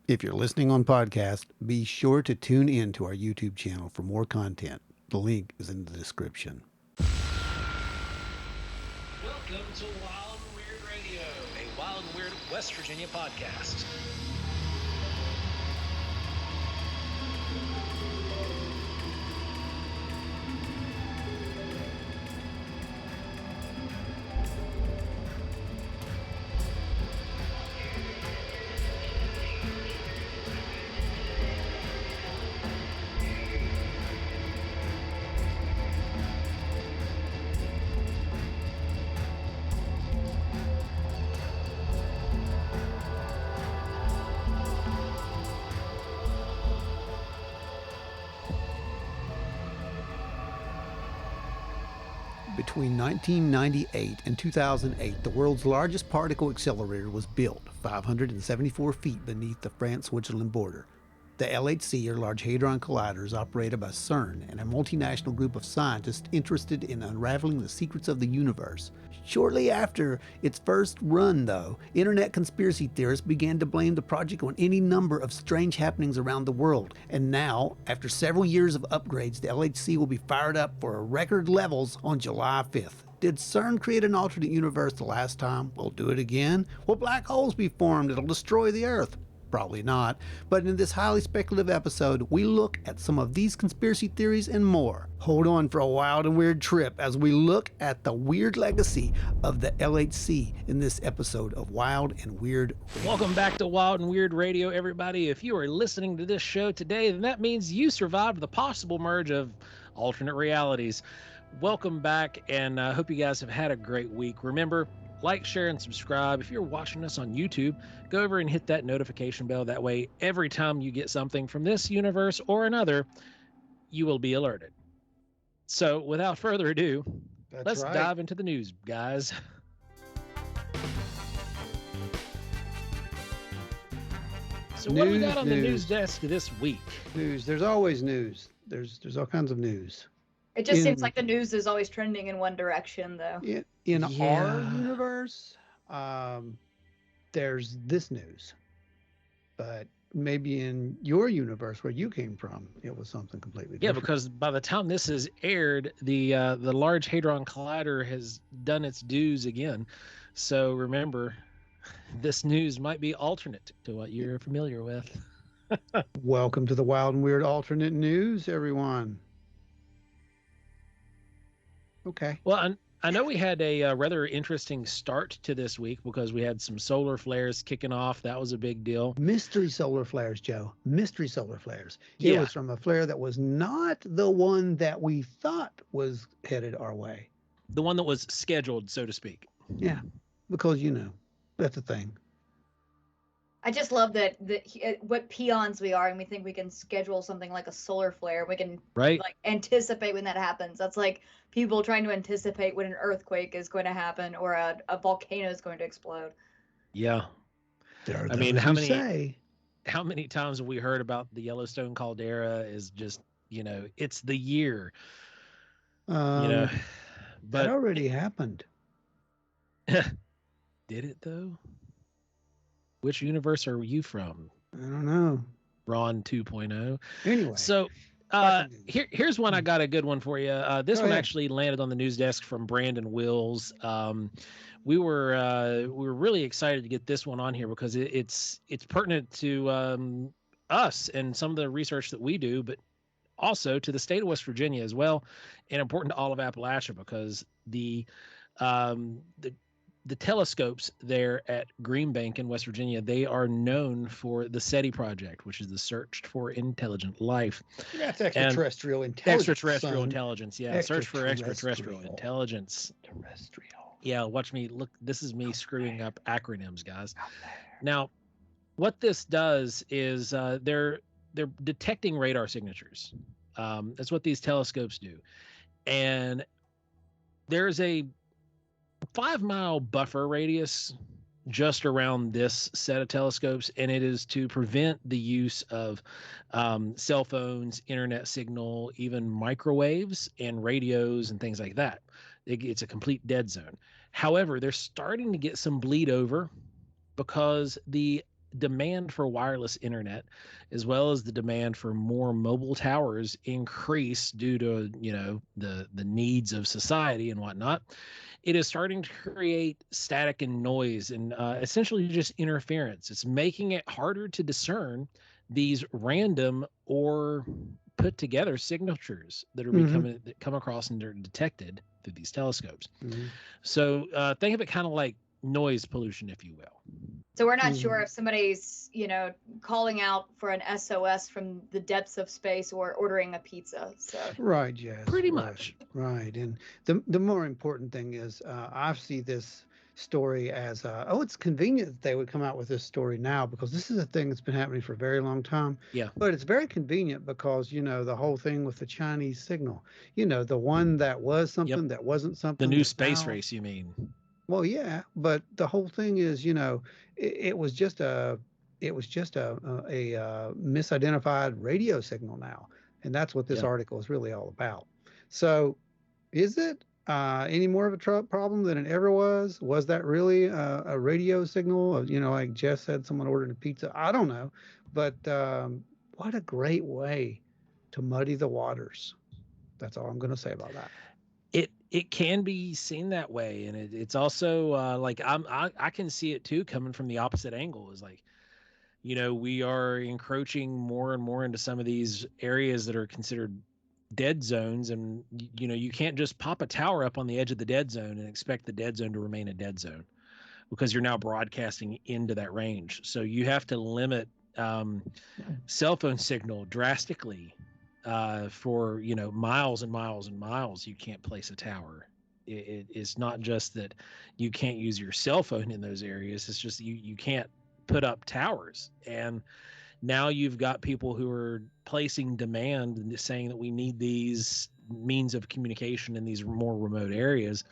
If you're listening on podcast, be sure to tune in to our YouTube channel for more content. The link is in the description. Welcome to Wild and Weird Radio, a Wild and Weird West Virginia podcast. Between 1998 and 2008, the world's largest particle accelerator was built 574 feet beneath the France-Switzerland border. The LHC, or Large Hadron Collider, is operated by CERN and a multinational group of scientists interested in unraveling the secrets of the universe. Shortly after its first run, though, internet conspiracy theorists began to blame the project on any number of strange happenings around the world. And now, after several years of upgrades, the LHC will be fired up for record levels on July 5th. Did CERN create an alternate universe the last time? We'll do it again. Will black holes be formed that'll destroy the Earth? Probably not. But in this highly speculative episode, we look at some of these conspiracy theories and more. Hold on for a wild and weird trip as we look at the weird legacy of the LHC in this episode of Wild and Weird Radio. Welcome back to Wild and Weird Radio, everybody. If you are listening to this show today, then that means you survived the possible merge of alternate realities. Welcome back, and I hope you guys have had a great week. Remember, like, share, and subscribe. If you're watching us on YouTube, go over and hit that notification bell. That way, every time you get something from this universe or another, you will be alerted. So, without further ado, let's dive into the news, guys. So, what do we got on the news desk this week? News. There's always news. There's all kinds of news. It just seems like the news is always trending in one direction, though. In our universe, there's this news. But maybe in your universe where you came from, it was something completely different. Yeah, because by the time this is aired, the Large Hadron Collider has done its dues again. So remember, this news might be alternate to what you're familiar with. Welcome to the Wild and Weird alternate news, everyone. Okay. Well, I know we had a rather interesting start to this week because we had some solar flares kicking off. That was a big deal. Mystery solar flares, Joe. Mystery solar flares. It was from a flare that was not the one that we thought was headed our way. The one that was scheduled, so to speak. Yeah, because, that's a thing. I just love that what peons we are, and we think we can schedule something like a solar flare. We can anticipate when that happens. That's like people trying to anticipate when an earthquake is going to happen or a volcano is going to explode. Yeah. I mean, how many times have we heard about the Yellowstone caldera is just, it's the year. But that already happened. Did it though? Which universe are you from? I don't know. Ron 2.0. Anyway. So here's one. I got a good one for you. This one actually landed on the news desk from Brandon Wills. We were really excited to get this one on here because it's pertinent to us and some of the research that we do, but also to the state of West Virginia as well, and important to all of Appalachia because the telescopes there at Greenbank in West Virginia, they are known for the SETI project, which is the Search for Intelligent Life. That's extraterrestrial intelligence. Extraterrestrial intelligence, yeah. Search for extraterrestrial intelligence. Terrestrial. Yeah, watch me. Look, this is me screwing up acronyms, guys. Now, what this does is they're detecting radar signatures. That's what these telescopes do. And there's a 5-mile buffer radius just around this set of telescopes, and it is to prevent the use of cell phones, internet signal, even microwaves and radios and things like that. It's a complete dead zone. However, they're starting to get some bleed over because the demand for wireless internet, as well as the demand for more mobile towers, increase due to the needs of society and whatnot, it is starting to create static and noise and essentially just interference. It's making it harder to discern these random or put together signatures that are that come across and are detected through these telescopes. So think of it kind of like noise pollution, if you will. So we're not sure if somebody's, calling out for an SOS from the depths of space or ordering a pizza. So right, Jess. Pretty much. Right. And the more important thing is I see this story as it's convenient that they would come out with this story now, because this is a thing that's been happening for a very long time. Yeah. But it's very convenient because the whole thing with the Chinese signal, the one that was something that wasn't something. The new space race, you mean? Well, yeah, but the whole thing is, it was just a misidentified radio signal now, and that's what this article is really all about. So, is it any more of a problem than it ever was? Was that really a radio signal? Like Jess said, someone ordered a pizza. I don't know, but what a great way to muddy the waters. That's all I'm going to say about that. It can be seen that way, and it's also I can see it too coming from the opposite angle. Is like, we are encroaching more and more into some of these areas that are considered dead zones, and you can't just pop a tower up on the edge of the dead zone and expect the dead zone to remain a dead zone, because you're now broadcasting into that range. So you have to limit cell phone signal drastically. For miles and miles and miles, you can't place a tower. It's not just that you can't use your cell phone in those areas. It's just you can't put up towers. And now you've got people who are placing demand and saying that we need these means of communication in these more remote areas.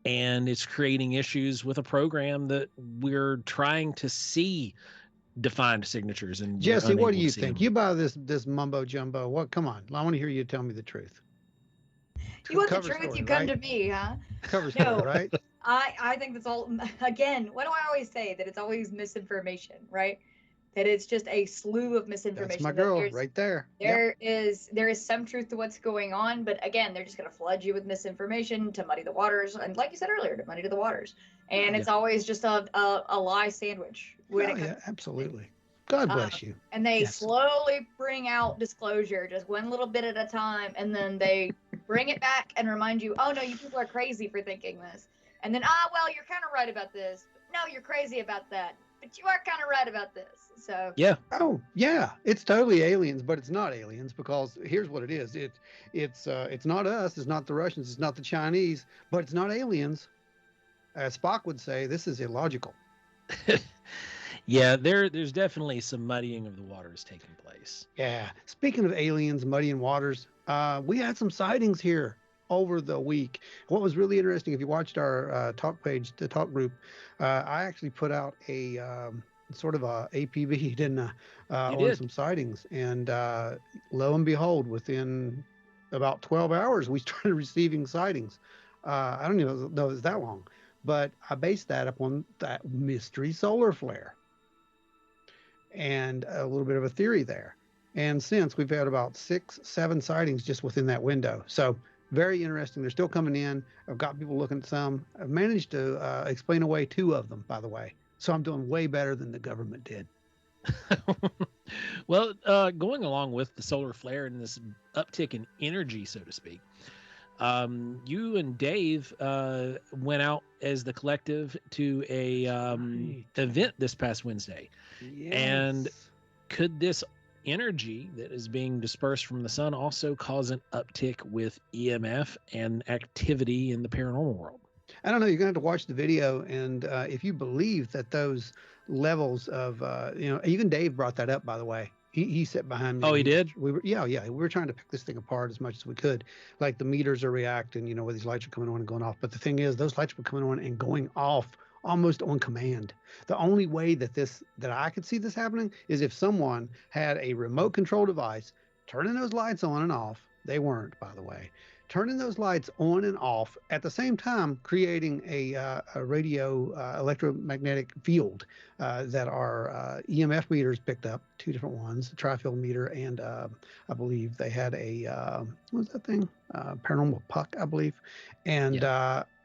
And it's creating issues with a program that we're trying to see defined signatures. And Jesse, what do you think? You buy this mumbo jumbo? What? Come on, I want to hear you tell me the truth. You want the truth? Story, you come to me, huh? Cover story, right? I think that's all. Again, what do I always say? That it's always misinformation, right? That it's just a slew of misinformation. That's my girl right there. There is some truth to what's going on, but again, they're just going to flood you with misinformation to muddy the waters, and like you said earlier, to muddy the waters. And it's always just a lie sandwich. Yeah, absolutely. God bless you. And they slowly bring out disclosure, just one little bit at a time, and then they bring it back and remind you, oh no, you people are crazy for thinking this. And then, well, you're kind of right about this. But no, you're crazy about that. But you are kind of right about this. So yeah. Oh yeah, it's totally aliens, but it's not aliens, because here's what it is. It's not us. It's not the Russians. It's not the Chinese. But it's not aliens. As Spock would say, this is illogical. Yeah, there's definitely some muddying of the waters taking place. Yeah. Speaking of aliens muddying waters, we had some sightings here over the week. What was really interesting, if you watched our talk page, the talk group, I actually put out a sort of a APB, didn't I, on some sightings. And lo and behold, within about 12 hours, we started receiving sightings. I don't even know it was that long, but I based that upon that mystery solar flare and a little bit of a theory there. And since we've had about 6-7 sightings just within that window. So very interesting. They're still coming in. I've got people looking at some. I've managed to explain away 2 of them, by the way. So I'm doing way better than the government did. Well, going along with the solar flare and this uptick in energy, so to speak, you and Dave went out as the collective to a event this past Wednesday. Yes. And could this energy that is being dispersed from the sun also cause an uptick with EMF and activity in the paranormal world? I don't know. You're going to have to watch the video. And if you believe that those levels of, even Dave brought that up, by the way. He sat behind me. Oh, he did? We were trying to pick this thing apart as much as we could. Like the meters are reacting, where these lights are coming on and going off. But the thing is, those lights were coming on and going off almost on command. The only way that I could see this happening is if someone had a remote control device turning those lights on and off. They weren't, by the way. turning those lights on and off at the same time, creating a radio electromagnetic field that our EMF meters picked up, 2 different ones, a tri-field meter, and I believe they had a, what was that thing? Paranormal puck, I believe. And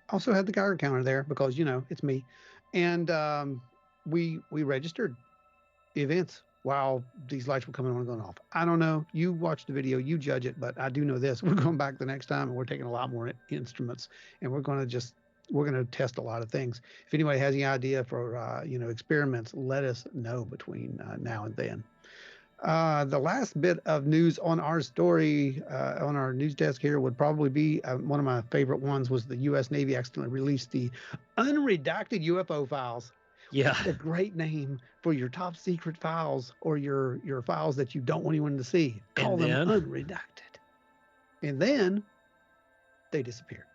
also had the Geiger counter there because, it's me. And we registered the events while these lights were coming on and going off. I don't know. You watch the video, you judge it, but I do know this. We're going back the next time, and we're taking a lot more instruments, and we're going to test a lot of things. If anybody has any idea for, experiments, let us know between now and then. The last bit of news on our story, on our news desk here, would probably be one of my favorite ones was the U.S. Navy accidentally released the unredacted UFO files. Yeah. A great name for your top secret files or your files that you don't want anyone to see. Call them unredacted. And then they disappear.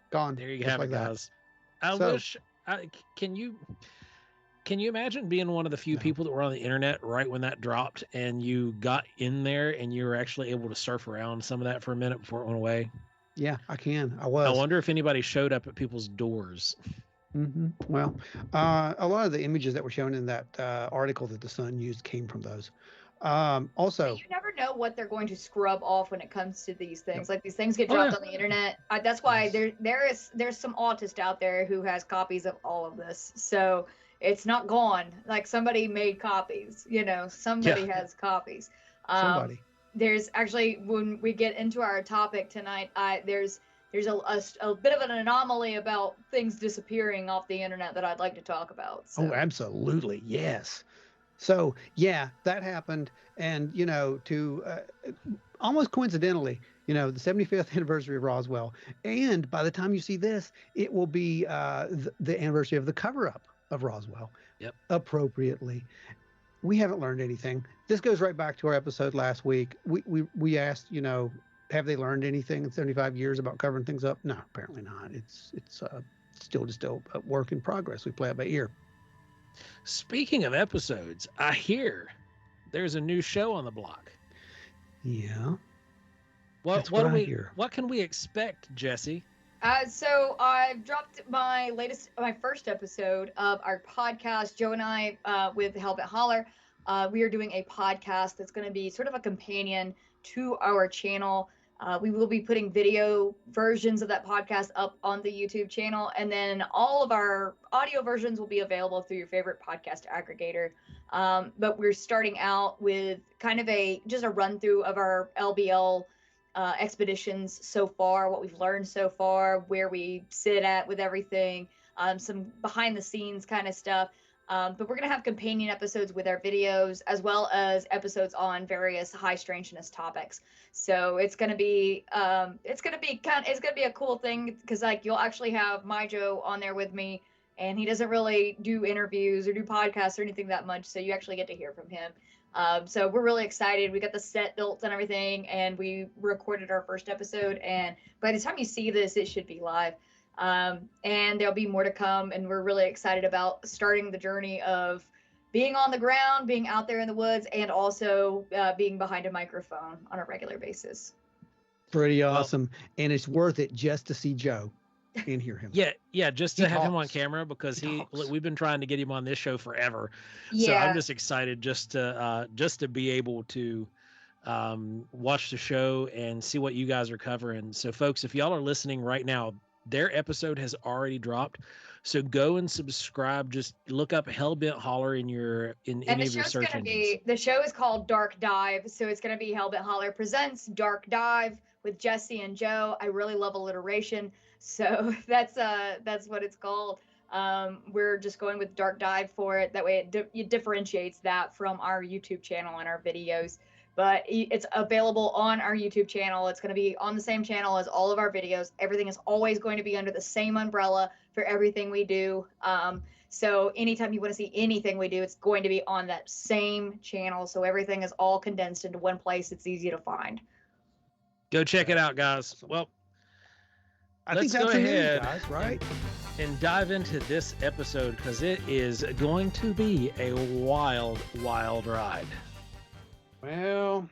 Gone. There you have it, guys. Can you imagine being one of the few people that were on the internet right when that dropped and you got in there and you were actually able to surf around some of that for a minute before it went away? Yeah, I can. I was. I wonder if anybody showed up at people's doors. Mm-hmm. Well, a lot of the images that were shown in that article that the Sun used came from those. Also, you never know what they're going to scrub off when it comes to these things. Like these things get dropped on the internet. That's why there's some autist out there who has copies of all of this. So it's not gone. Like somebody made copies. Somebody has copies. Somebody. There's actually, when we get into our topic tonight, there's a bit of an anomaly about things disappearing off the internet that I'd like to talk about. So. Oh, absolutely. Yes. So, yeah, that happened. And, to almost coincidentally, the 75th anniversary of Roswell. And by the time you see this, it will be the anniversary of the cover-up of Roswell. Yep. Appropriately. We haven't learned anything. This goes right back to our episode last week. We asked, have they learned anything in 75 years about covering things up? No, apparently not. It's still just a work in progress. We play it by ear. Speaking of episodes, I hear there's a new show on the block. Yeah. What can we expect, Jesse? So I've dropped my first episode of our podcast. Joe and I, with Helbet Holler, we are doing a podcast that's going to be sort of a companion to our channel. We will be putting video versions of that podcast up on the YouTube channel, and then all of our audio versions will be available through your favorite podcast aggregator. But we're starting out with kind of just a run through of our LBL expeditions so far, what we've learned so far, where we sit at with everything, some behind the scenes kind of stuff. But we're going to have companion episodes with our videos, as well as episodes on various high strangeness topics. So it's going to be a cool thing, because you'll actually have my Joe on there with me, and he doesn't really do interviews or do podcasts or anything that much. So you actually get to hear from him. So we're really excited. We got the set built and everything, and we recorded our first episode. And by the time you see this, it should be live. And there'll be more to come, and we're really excited about starting the journey of being on the ground, being out there in the woods, and also being behind a microphone on a regular basis. Pretty awesome. And it's worth it just to see Joe and hear him. Yeah, just to have him on camera, because we've been trying to get him on this show forever. Yeah. So I'm just excited just to be able to watch the show and see what you guys are covering. So folks, if y'all are listening right now, their episode has already dropped, so go and subscribe. Just look up Hellbent Holler in any of your search engines. The show is called Dark Dive, so it's going to be Hellbent Holler presents Dark Dive with Jesse and Joe. I really love alliteration, so that's what it's called. We're just going with Dark Dive for it. That way it differentiates that from our YouTube channel and our videos. But it's available on our YouTube channel. It's going to be on the same channel as all of our videos. Everything is always going to be under the same umbrella for everything we do. So anytime you want to see anything we do, it's going to be on that same channel. So everything is all condensed into one place. It's easy to find. Go check it out, guys. Well, I think that's ahead, guys, right? And dive into this episode, because it is going to be a wild, wild ride. Well,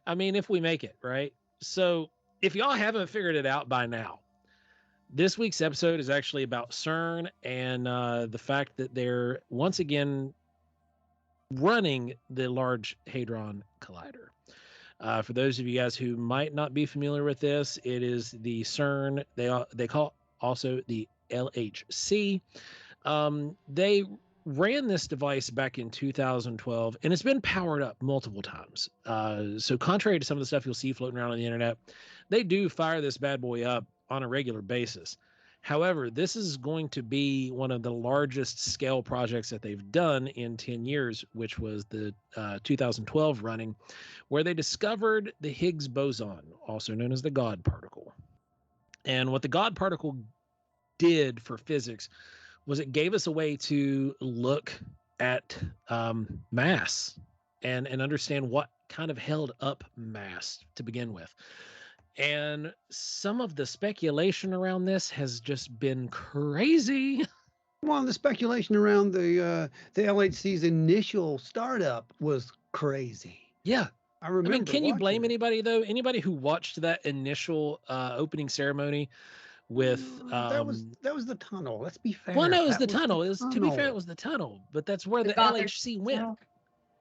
I mean, if we make it, right? So if y'all haven't figured it out by now, this week's episode is actually about CERN and the fact that they're once again running the Large Hadron Collider. For those of you guys who might not be familiar with this, it is the CERN. They call also the LHC. They ran this device back in 2012, and it's been powered up multiple times. So contrary to some of the stuff you'll see floating around on the internet, they do fire this bad boy up on a regular basis. However, this is going to be one of the largest scale projects that they've done in 10 years, which was the 2012 running, where they discovered the Higgs boson, also known as the God particle. And what the God particle did for physics was it gave us a way to look at mass and understand what kind of held up mass to begin with. And some of the speculation around this has just been crazy. Well, the speculation around the LHC's initial startup was crazy. Yeah. I remember. I mean, can you blame it. anybody, though? Anybody who watched that initial opening ceremony with that was the tunnel. Let's be fair. Well, no, it was That the tunnel. To be fair, tunnel. it was the tunnel, but that's where the Gothic LHC went. tunnel.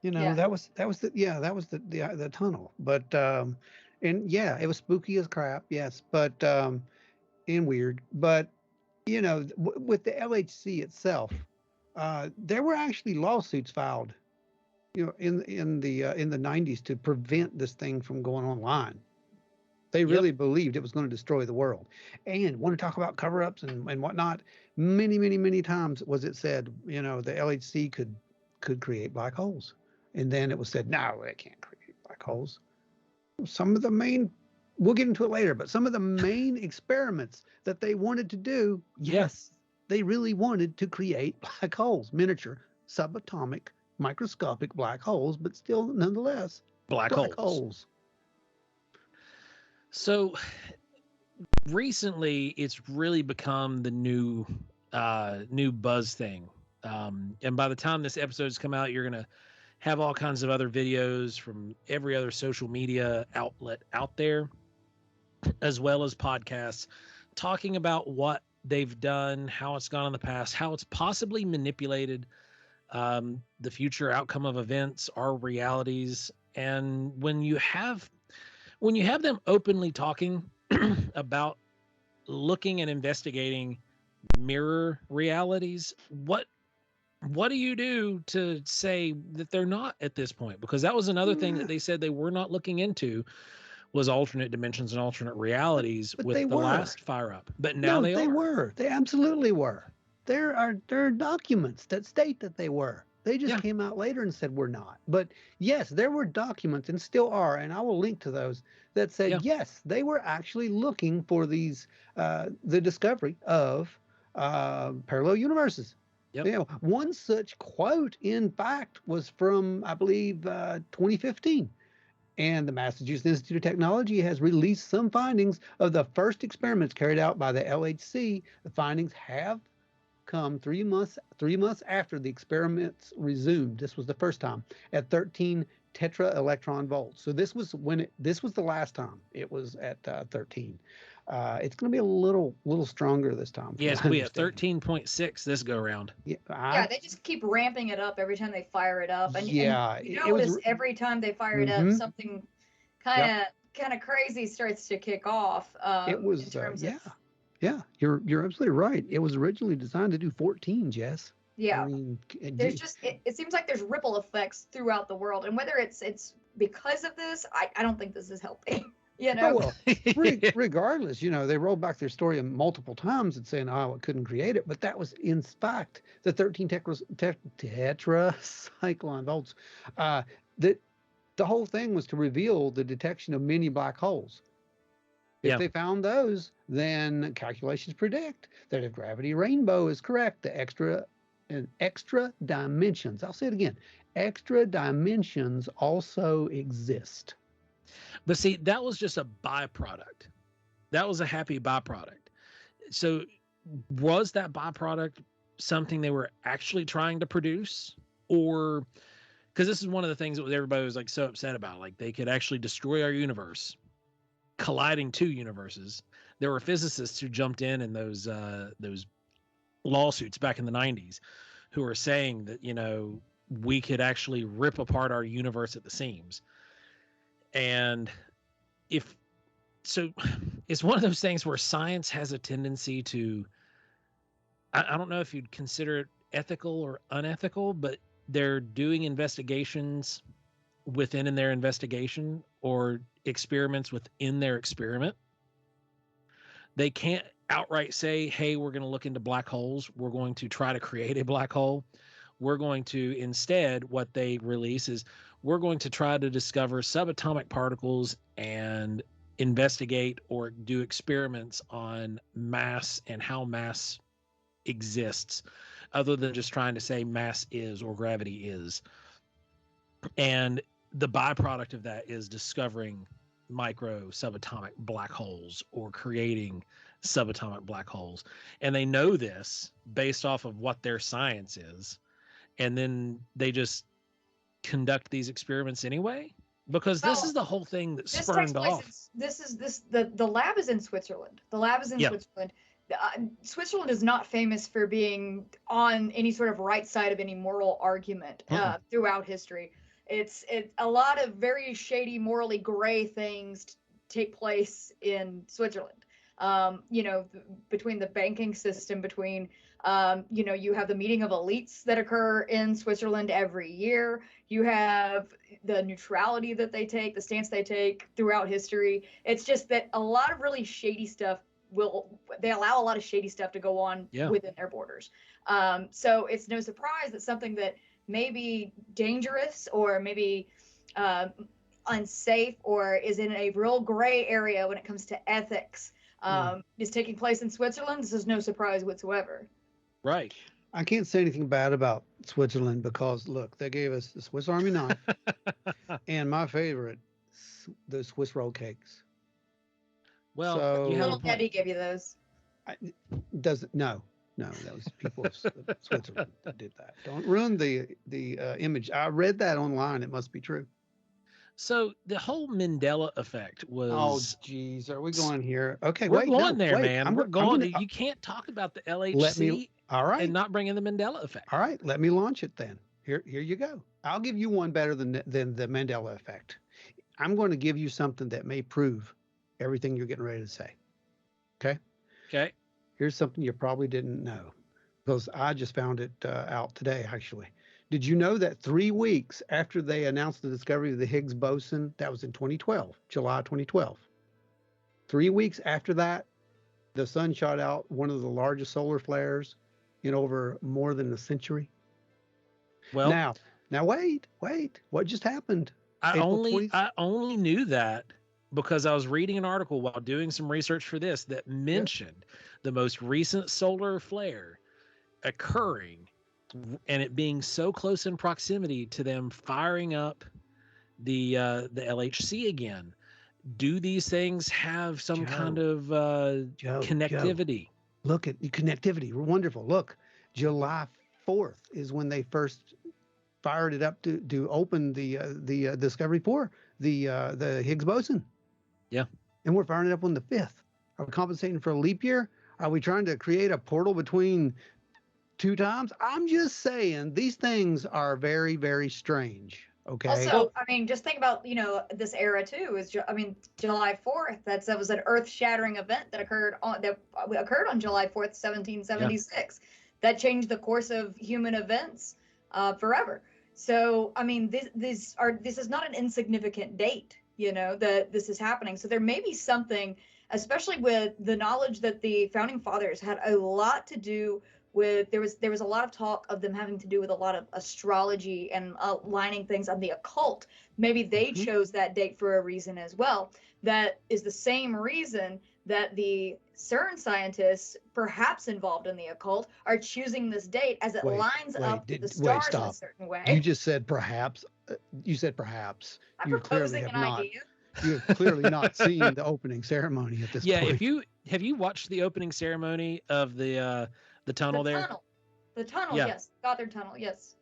You know, Yeah. that was the tunnel. But and yeah, it was spooky as crap. Yes, but and weird. But you know, with the LHC itself, there were actually lawsuits filed, you know, in the 90s to prevent this thing from going online. They really believed it was going to destroy the world. And want to talk about cover-ups and whatnot. Many times was it said, you know, the LHC could create black holes. And then it was said, no, it can't create black holes. Some of the main, we'll get into it later, but some of the main experiments that they wanted to do, yes, they really wanted to create black holes, miniature, subatomic, microscopic black holes, but still nonetheless, black holes. So recently it's really become the new buzz thing. And by the time this episode's come out, you're going to have all kinds of other videos from every other social media outlet out there, as well as podcasts, talking about what they've done, how it's gone in the past, how it's possibly manipulated the future outcome of events, our realities. And when you have them openly talking about looking and investigating mirror realities, what do you do to say that they're not at this point? Because that was another thing that they said they were not looking into, was alternate dimensions and alternate realities but with the last fire up. But now they were. They absolutely were. There are documents that state that they were. They just came out later and said we're not. But yes, there were documents and still are, and I will link to those that said yes, they were actually looking for these the discovery of parallel universes. Yep. You know, one such quote, in fact, was from, I believe, 2015. And the Massachusetts Institute of Technology has released some findings of the first experiments carried out by the LHC. The findings have come 3 months after the experiments resumed. This was the first time at 13 tetra electron volts. So this was the last time it was at 13. It's going to be a little stronger this time. Yes, we have 13.6 this go around. Yeah, they just keep ramping it up every time they fire it up. And you it notice was, every time they fire it up, something kind of crazy starts to kick off. It was yeah, you're absolutely right. It was originally designed to do 14, Jess. Yeah, I mean, there's just it seems like there's ripple effects throughout the world, and whether it's because of this, I don't think this is healthy. You know, well, regardless, you know, they rolled back their story multiple times and saying, oh, it couldn't create it. But that was, in fact, the 13 tetracycline volts. That the whole thing was to reveal the detection of many black holes. If they found those, then calculations predict that if gravity rainbow is correct, the extra dimensions, I'll say it again, extra dimensions also exist. But see, that was just a byproduct. That was a happy byproduct. So was that byproduct something they were actually trying to produce? Or because this is one of the things that everybody was like so upset about. Like they could actually destroy our universe, colliding two universes. There were physicists who jumped in those lawsuits back in the 90s who were saying that, we could actually rip apart our universe at the seams. And it's one of those things where science has a tendency to, I don't know if you'd consider it ethical or unethical, but they're doing investigations within their investigation or experiments within their experiment. They can't outright say, hey, we're going to look into black holes. We're going to try to create a black hole. We're going to instead, what they release is we're going to try to discover subatomic particles and investigate or do experiments on mass and how mass exists, other than just trying to say mass is or gravity is. And the byproduct of that is discovering micro subatomic black holes or creating subatomic black holes. And they know this based off of what their science is. And then they just conduct these experiments anyway, because this is the whole thing that spurned off. The lab is in Switzerland. The lab is in Switzerland. Switzerland is not famous for being on any sort of right side of any moral argument throughout history. It's a lot of very shady, morally gray things take place in Switzerland. Between the banking system, between you have the meeting of elites that occur in Switzerland every year. You have the neutrality that they take, the stance they take throughout history. It's just that a lot of really shady stuff they allow a lot of shady stuff to go on within their borders. So it's no surprise that something that may be dangerous or maybe unsafe or is in a real gray area when it comes to ethics is taking place in Switzerland. This is no surprise whatsoever. Right. I can't say anything bad about Switzerland because, look, they gave us the Swiss Army knife and my favorite, the Swiss roll cakes. Well, so, Little Debbie gave you those. No, that was people of Switzerland that did that. Don't ruin the image. I read that online. It must be true. So the whole Mandela effect was. Oh, geez, are we going here? Okay, we're going there, man. We're going. You can't talk about the LHC and not bring in the Mandela effect. All right, let me launch it then. Here you go. I'll give you one better than the Mandela effect. I'm going to give you something that may prove everything you're getting ready to say. Okay? Okay. Here's something you probably didn't know, because I just found it out today, actually. Did you know that 3 weeks after they announced the discovery of the Higgs boson, that was in 2012, July 2012, 3 weeks after that, the sun shot out one of the largest solar flares in over more than a century? Well, now wait, what just happened? I only knew that because I was reading an article while doing some research for this that mentioned the most recent solar flare occurring and it being so close in proximity to them firing up the LHC again. Do these things have some kind of connectivity? Look at connectivity. Wonderful. Look, July 4th is when they first fired it up to open the discovery for the Higgs boson. Yeah. And we're firing it up on the 5th. Are we compensating for a leap year? Are we trying to create a portal between two times? I'm just saying these things are very, very strange. Okay. Also, just think about, this era too. July 4th. That was an earth-shattering event that occurred on July 4th, 1776. Yeah. That changed the course of human events forever. So, this is not an insignificant date. That this is happening. So there may be something, especially with the knowledge that the founding fathers had a lot to do with. There was a lot of talk of them having to do with a lot of astrology and aligning things on the occult. Maybe they chose that date for a reason as well. That is the same reason that the CERN scientists, perhaps involved in the occult, are choosing this date as it lines up with the stars in a certain way. You just said perhaps. You said perhaps. I'm proposing an idea. You have clearly not seen the opening ceremony at this point. Yeah, have you watched the opening ceremony of the tunnel there? The tunnel, yes. Gothard Tunnel, yes.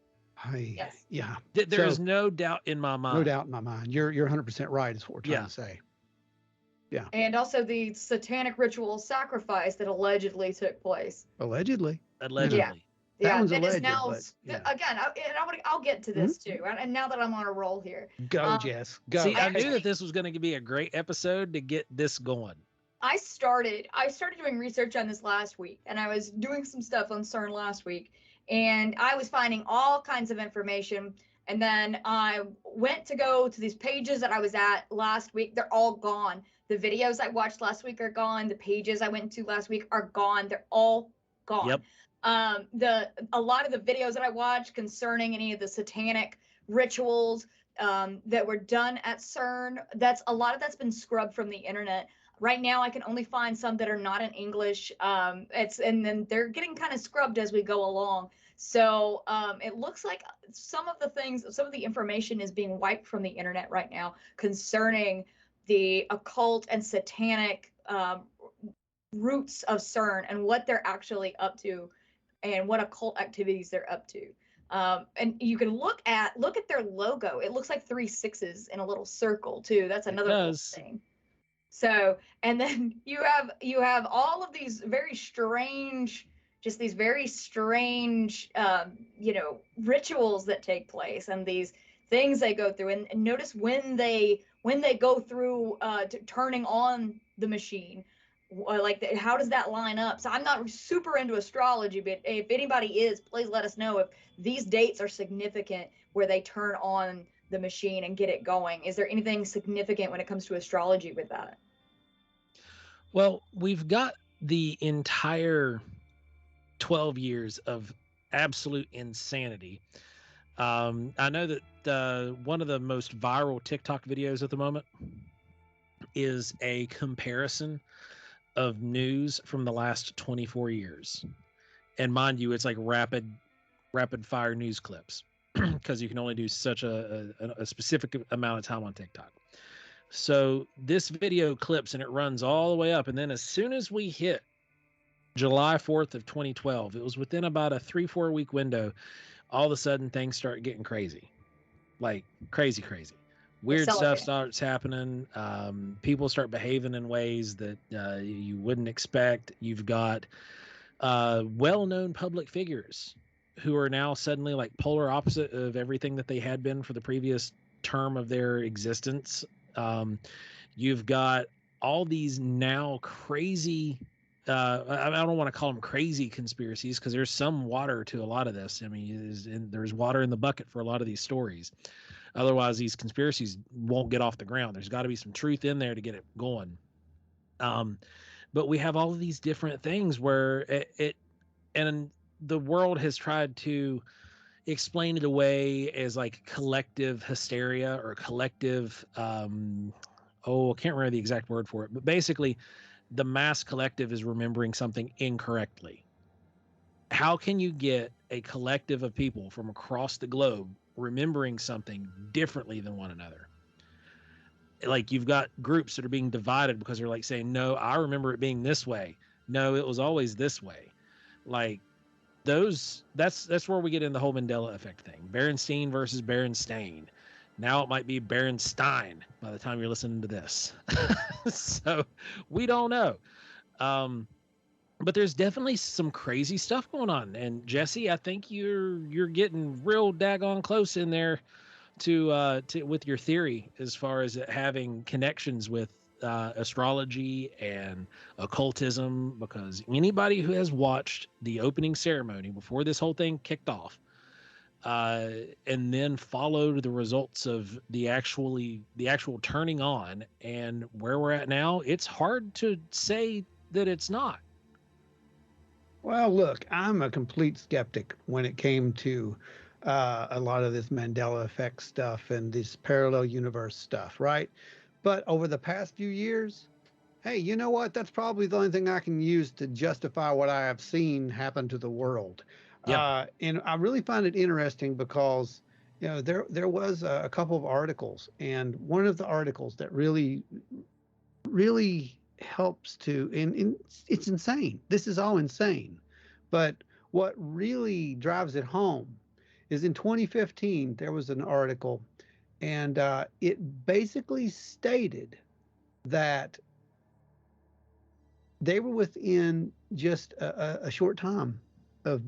Yes. Yeah. There's no doubt in my mind. No doubt in my mind. You're 100% right. Is what we're trying to say. Yeah. And also the satanic ritual sacrifice that allegedly took place. Allegedly. Yeah. That one's that alleged, is now but, again. I'll get to this too. And now that I'm on a roll here, go Jess, go. See, I knew that this was going to be a great episode to get this going. I started doing research on this last week, and I was doing some stuff on CERN last week, and I was finding all kinds of information. And then I went to go to these pages that I was at last week. They're all gone. The videos I watched last week are gone. The pages I went to last week are gone. They're all gone. Yep. A lot of the videos that I watched concerning any of the satanic rituals that were done at CERN, a lot of that's been scrubbed from the internet. Right now, I can only find some that are not in English. And then they're getting kind of scrubbed as we go along. So it looks like some of the information is being wiped from the internet right now concerning the occult and satanic roots of CERN and what they're actually up to and what occult activities they're up to. And you can look at their logo. It looks like 3 6s in a little circle too. That's another cool thing. So, and then you have all of these very strange, rituals that take place and these things they go through. And notice when they go through turning on the machine, how does that line up? So I'm not super into astrology, but if anybody is, please let us know if these dates are significant where they turn on the machine and get it going. Is there anything significant when it comes to astrology with that? Well, we've got the entire 12 years of absolute insanity. I know that one of the most viral TikTok videos at the moment is a comparison of news from the last 24 years. And mind you, it's like rapid fire news clips because you can only do such a specific amount of time on TikTok. So this video clips and it runs all the way up. And then as soon as we hit July 4th of 2012, it was within about a 3-4 week window, all of a sudden things start getting crazy, like crazy. Weird stuff starts happening. People start behaving in ways that you wouldn't expect. You've got well-known public figures who are now suddenly like polar opposite of everything that they had been for the previous term of their existence. You've got all these now crazy, I don't want to call them crazy conspiracies because there's some water to a lot of this. I mean, there's water in the bucket for a lot of these stories. Otherwise, these conspiracies won't get off the ground. There's got to be some truth in there to get it going. But we have all of these different things where and the world has tried to explain it away as like collective hysteria or collective, I can't remember the exact word for it, but basically the mass collective is remembering something incorrectly. How can you get a collective of people from across the globe remembering something differently than one another? Like you've got groups that are being divided because they're like saying, no, I remember it being this way. No, it was always this way. Like that's where we get in the whole Mandela effect thing. Berenstein versus Berenstain. Now it might be Berenstein by the time you're listening to this. So we don't know. But there's definitely some crazy stuff going on. And Jesse, I think you're getting real daggone close in there to with your theory as far as it having connections with astrology and occultism, because anybody who has watched the opening ceremony before this whole thing kicked off and then followed the results of the actual turning on and where we're at now, it's hard to say that it's not. Well, look, I'm a complete skeptic when it came to a lot of this Mandela effect stuff and this parallel universe stuff, right? But over the past few years, hey, you know what? That's probably the only thing I can use to justify what I have seen happen to the world. Yeah. And I really find it interesting because, you know, there was a couple of articles, and one of the articles that really helps to, and it's insane. This is all insane. But what really drives it home is in 2015, there was an article, and it basically stated that they were within just a short time of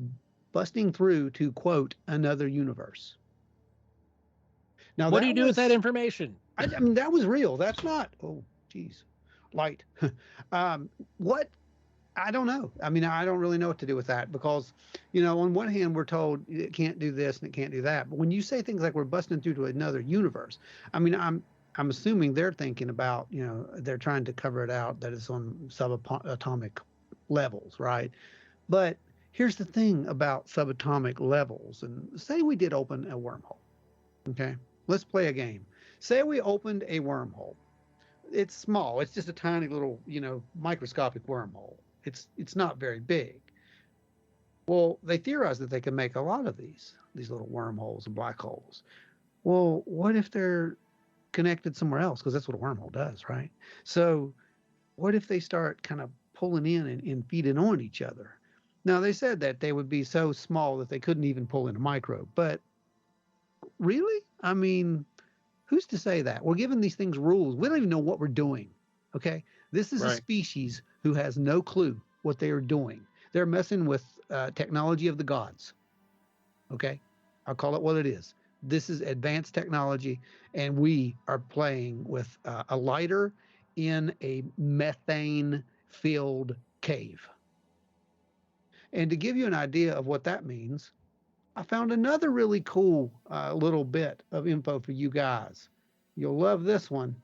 busting through to, quote, another universe. Now, what do you do with that information? I mean, that was real. That's not, oh, geez, light. What? I don't know. I mean, I don't really know what to do with that because, on one hand, we're told it can't do this and it can't do that. But when you say things like we're busting through to another universe, I mean, I'm assuming they're thinking about, they're trying to cover it out that it's on subatomic levels, right? But here's the thing about subatomic levels. And say we did open a wormhole. Okay, let's play a game. Say we opened a wormhole. It's small. It's just a tiny little, microscopic wormhole. It's not very big. Well, they theorize that they can make a lot of these little wormholes and black holes. Well, what if they're connected somewhere else? Because that's what a wormhole does, right? So what if they start kind of pulling in and feeding on each other? Now, they said that they would be so small that they couldn't even pull in a microbe. But really? I mean, who's to say that? We're giving these things rules. We don't even know what we're doing, okay? This is a species who has no clue what they are doing. They're messing with technology of the gods, okay? I'll call it what it is. This is advanced technology, and we are playing with a lighter in a methane-filled cave. And to give you an idea of what that means, I found another really cool little bit of info for you guys. You'll love this one.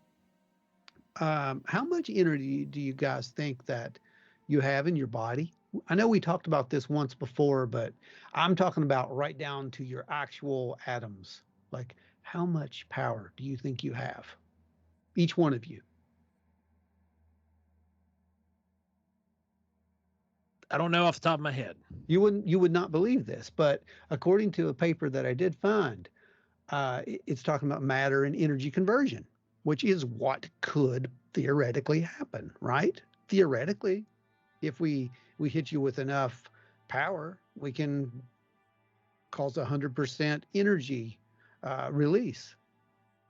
How much energy do you guys think that you have in your body? I know we talked about this once before, but I'm talking about right down to your actual atoms. Like, how much power do you think you have? Each one of you. I don't know off the top of my head. You would not believe this, but according to a paper that I did find, it's talking about matter and energy conversion, which is what could theoretically happen, right? Theoretically, if we hit you with enough power, we can cause 100% energy release.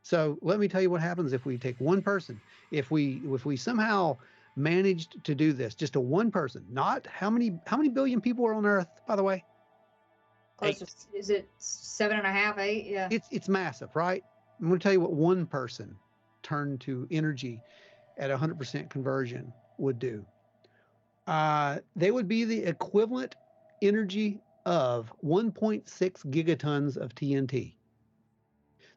So let me tell you what happens if we take one person. If we somehow managed to do this, just a one person, not how many billion people are on Earth, by the way? Is it 7.5, 8? Yeah. It's massive, right? I'm going to tell you what one person turned to energy at 100% conversion would do. They would be the equivalent energy of 1.6 gigatons of TNT.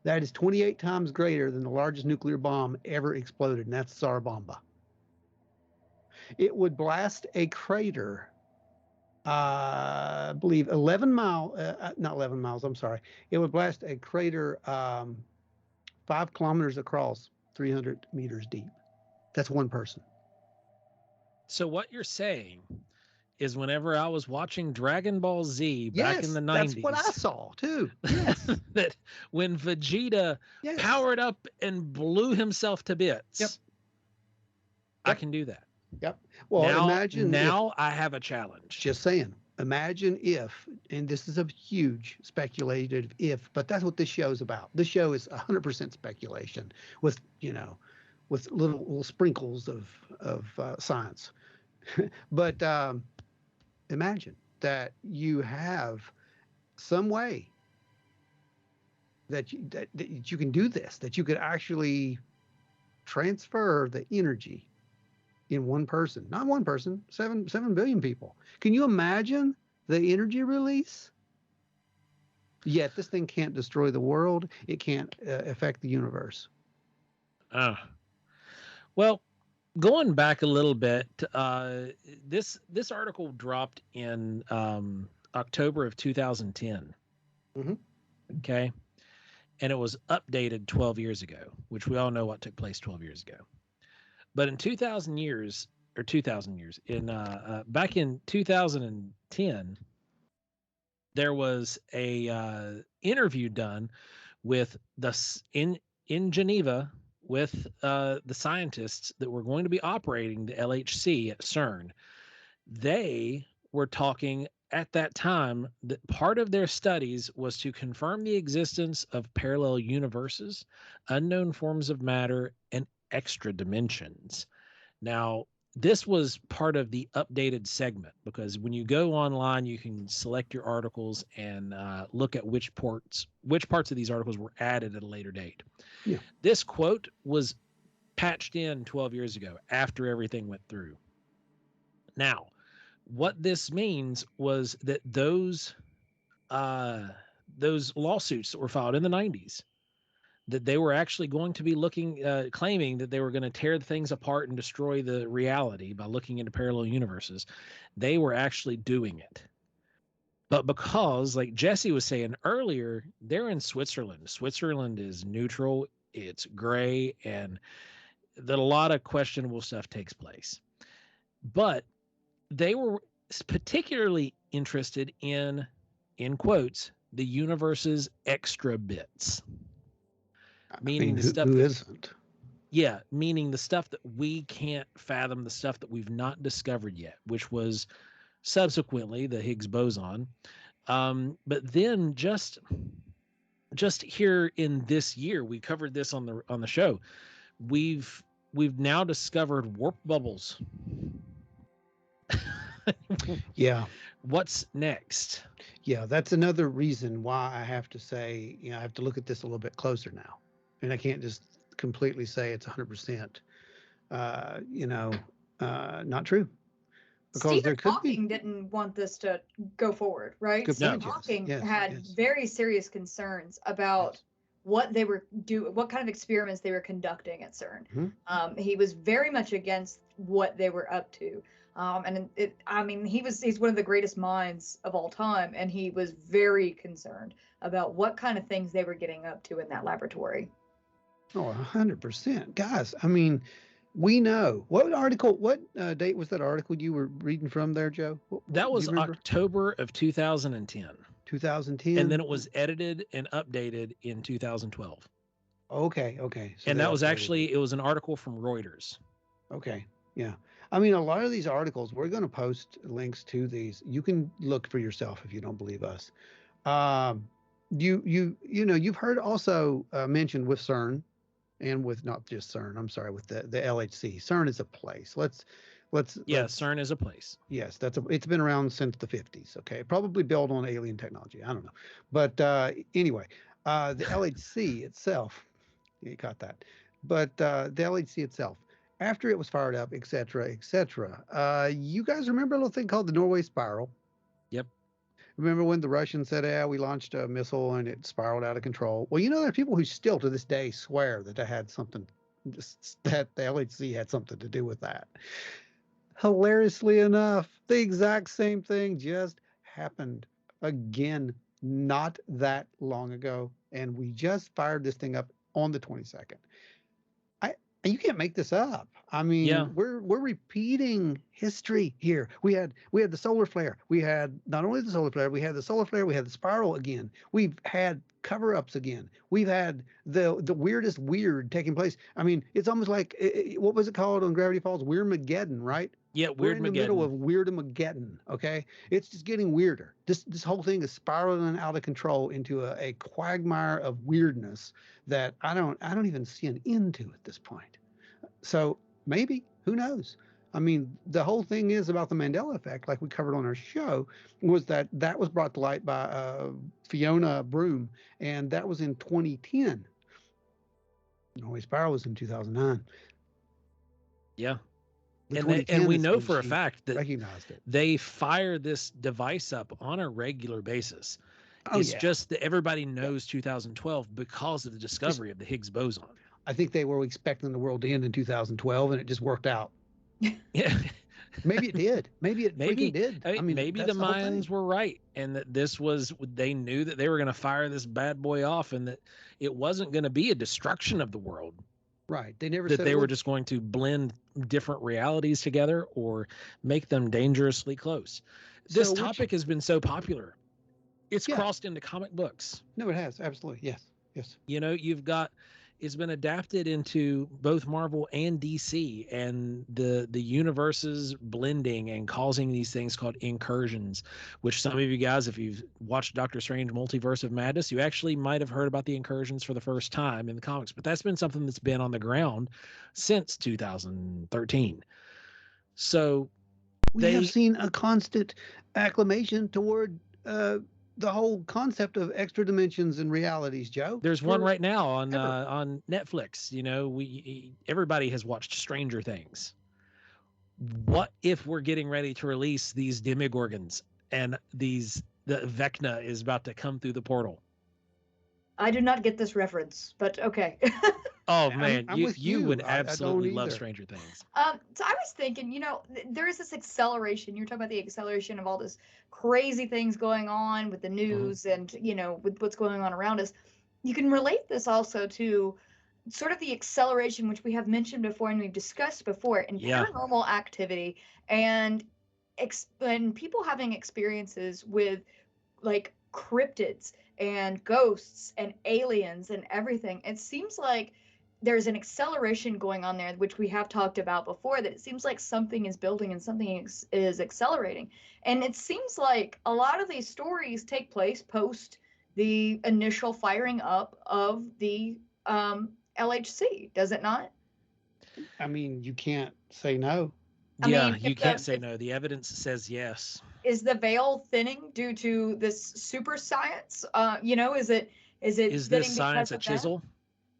That is 28 times greater than the largest nuclear bomb ever exploded, and that's Tsar Bomba. It would blast a crater, I believe 11 miles, not 11 miles, I'm sorry. It would blast a crater 5 kilometers across, 300 meters deep. That's one person. So what you're saying is whenever I was watching Dragon Ball Z back in the 90s. That's what I saw too. Yes. That when Vegeta powered up and blew himself to bits, I can do that. Yep. Well, now I have a challenge. Just saying. Imagine if, and this is a huge speculative if, but that's what this show is about. This show is 100% speculation with, with little sprinkles of science. But imagine that you have some way that you can do this, that you could actually transfer the energy in one person, not one person, 7 billion people. Can you imagine the energy release? Yet this thing can't destroy the world. It can't affect the universe. Well, going back a little bit, this article dropped in October of 2010. Mm-hmm. Okay. And it was updated 12 years ago, which we all know what took place 12 years ago. But in 2000 years, back in 2010, there was a interview done with in Geneva with the scientists that were going to be operating the LHC at CERN. They were talking at that time, that part of their studies was to confirm the existence of parallel universes, unknown forms of matter, and extra dimensions. Now, this was part of the updated segment, because when you go online, you can select your articles and look at which parts of these articles were added at a later date. Yeah. This quote was patched in 12 years ago after everything went through. Now, what this means was that those lawsuits that were filed in the 90s, that they were actually going to be claiming that they were going to tear things apart and destroy the reality by looking into parallel universes, they were actually doing it. But because, like Jesse was saying earlier, they're in Switzerland. Switzerland is neutral, it's gray, and that a lot of questionable stuff takes place. But they were particularly interested in quotes, the universe's extra bits. Meaning the stuff who that isn't? Yeah, meaning the stuff that we can't fathom, the stuff that we've not discovered yet, which was subsequently the Higgs boson. But then just here in this year, we covered this on the show. We've now discovered warp bubbles. Yeah. What's next? Yeah, that's another reason why I have to say, I have to look at this a little bit closer now. And I can't just completely say it's 100%, not true. Because Stephen there could Hawking didn't want this to go forward, right? Good Stephen point, yes, Hawking yes, had yes. very serious concerns about what they were what kind of experiments they were conducting at CERN. Mhm. He was very much against what they were up to. He's one of the greatest minds of all time, and he was very concerned about what kind of things they were getting up to in that laboratory. Oh, 100%. Guys, we know. What date was that article you were reading from there, Joe? That was October of 2010. 2010? And then it was edited and updated in 2012. Okay. So and that was updated. actually, it was an article from Reuters. Okay, yeah. A lot of these articles, we're going to post links to these. You can look for yourself if you don't believe us. You've heard also mentioned with CERN, and with not just CERN, I'm sorry, with the LHC. CERN is a place. Let's CERN is a place. Yes, it's been around since the 50s. Okay, probably built on alien technology. I don't know, but anyway, the LHC itself, you caught that. But the LHC itself, after it was fired up, et cetera, you guys remember a little thing called the Norway spiral? Yep. Remember when the Russians said, we launched a missile and it spiraled out of control? Well, there are people who still to this day swear that that the LHC had something to do with that. Hilariously enough, the exact same thing just happened again not that long ago, and we just fired this thing up on the 22nd. You can't make this up. We're repeating history here. We had the solar flare. We had not only the solar flare, we had the solar flare, we had the spiral again. We've had cover-ups again. We've had the weirdest weird taking place. It's almost like, what was it called on Gravity Falls? Weird-mageddon, right? Yeah, We're in the middle of Weird-mageddon, okay? It's just getting weirder. This whole thing is spiraling out of control into a quagmire of weirdness that I don't even see an end to at this point. So maybe, who knows? The whole thing is about the Mandela effect, like we covered on our show, was that was brought to light by Fiona Broom, and that was in 2010. Norway spiral was in 2009. Yeah. And we know for a fact that recognized it. They fire this device up on a regular basis. It's just that everybody knows 2012 because of the discovery of the Higgs boson. I think they were expecting the world to end in 2012, and it just just worked out. Yeah. Maybe it did. Maybe it freaking did. Maybe the Mayans were right, and that they knew that they were going to fire this bad boy off, and that it wasn't going to be a destruction of the world. Right. They never that said they were just going to blend different realities together or make them dangerously close. This topic has been so popular. It's crossed into comic books. No, it has. Absolutely. Yes. You've got it's been adapted into both Marvel and DC, and the universes blending and causing these things called incursions, which some of you guys, if you've watched Doctor Strange Multiverse of Madness, you actually might have heard about the incursions for the first time in the comics, but that's been something that's been on the ground since 2013. So we have seen a constant acclamation toward the whole concept of extra dimensions and realities, Joe. There's one right now on Netflix. You know, everybody has watched Stranger Things. What if we're getting ready to release these demigorgons and the Vecna is about to come through the portal? I do not get this reference, but okay. Oh man, you would absolutely love Stranger Things. So I was thinking, you know, there is this acceleration. You're talking about the acceleration of all this crazy things going on with the news and, you know, with what's going on around us. You can relate this also to sort of the acceleration, which we have mentioned before and we've discussed before, in paranormal activity and people having experiences with like cryptids and ghosts and aliens and everything. It seems like there's an acceleration going on there, which we have talked about before, that it seems like something is building and something is accelerating. And it seems like a lot of these stories take place post the initial firing up of the LHC, does it not? I mean, you can't say no. You can't say no. The evidence says yes. Is the veil thinning due to this super science? You know, is this science a chisel?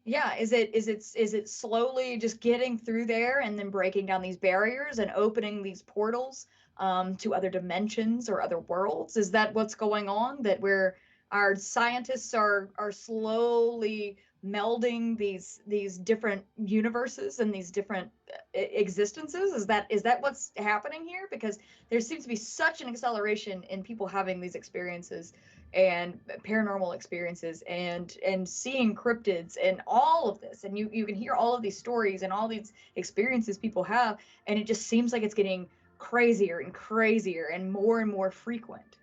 Yeah, is it slowly just getting through there and then breaking down these barriers and opening these portals to other dimensions or other worlds? Is that what's going on? That our scientists are slowly melding these different universes and these different existences? Is that what's happening here? Because there seems to be such an acceleration in people having these experiences and paranormal experiences and seeing cryptids and all of this, and you can hear all of these stories and all these experiences people have, and it just seems like it's getting crazier and crazier and more frequent.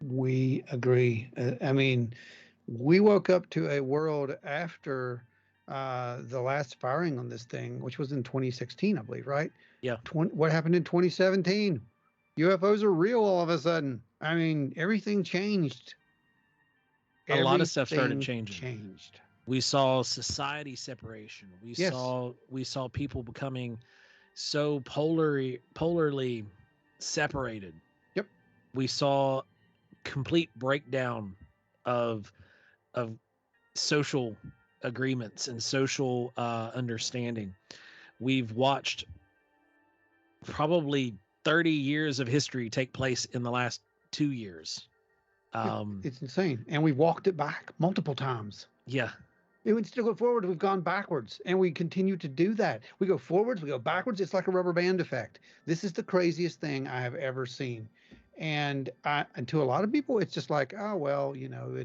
We agree. I mean, we woke up to a world after the last firing on this thing, which was in 2016, I believe, right? Yeah. What happened in 2017? UFOs are real all of a sudden. I mean, everything changed. A lot of stuff started changing. We saw society separation. We saw people becoming so polarly separated. Yep. We saw complete breakdown of social agreements and social understanding. We've watched probably 30 years of history take place in the last 2 years. It's insane. And we've walked it back multiple times. Yeah. Instead of going forward, we've gone backwards, and we continue to do that. We go forwards, we go backwards. It's like a rubber band effect. This is the craziest thing I have ever seen. And to a lot of people, it's just like, oh, well, you know,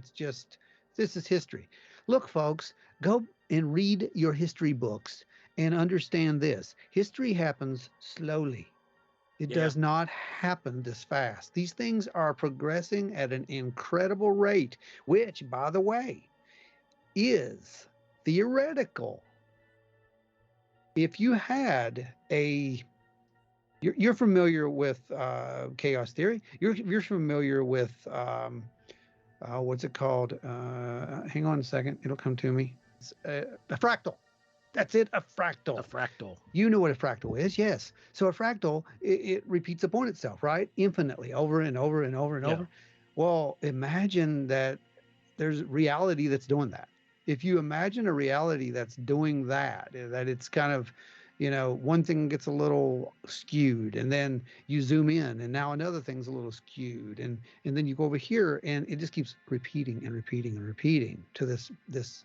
this is history. Look, folks, go and read your history books and understand this. History happens slowly. It does not happen this fast. These things are progressing at an incredible rate, which, by the way, is theoretical. If you had you're familiar with chaos theory. You're familiar with what's it called? Hang on a second, it'll come to me. It's a fractal. That's it, a fractal. A fractal. You know what a fractal is, yes. So a fractal, it repeats upon itself, right? Infinitely, over and over and over and over. Well, imagine that there's reality that's doing that. If you imagine a reality that's doing that it's kind of, you know, one thing gets a little skewed, and then you zoom in, and now another thing's a little skewed, and then you go over here, and it just keeps repeating and repeating and repeating to this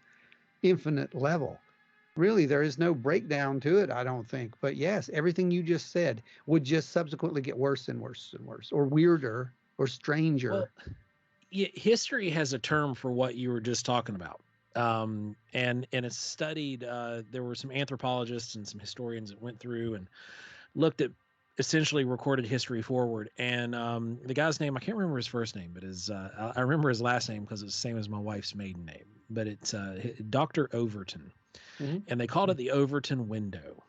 infinite level. Really, there is no breakdown to it, I don't think. But yes, everything you just said would just subsequently get worse and worse and worse, or weirder, or stranger. Well, history has a term for what you were just talking about. And it's studied, there were some anthropologists and some historians that went through and looked at essentially recorded history forward. And the guy's name, I can't remember his first name, but I remember his last name because it's the same as my wife's maiden name, but it's Dr. Overton. and they called it the Overton window.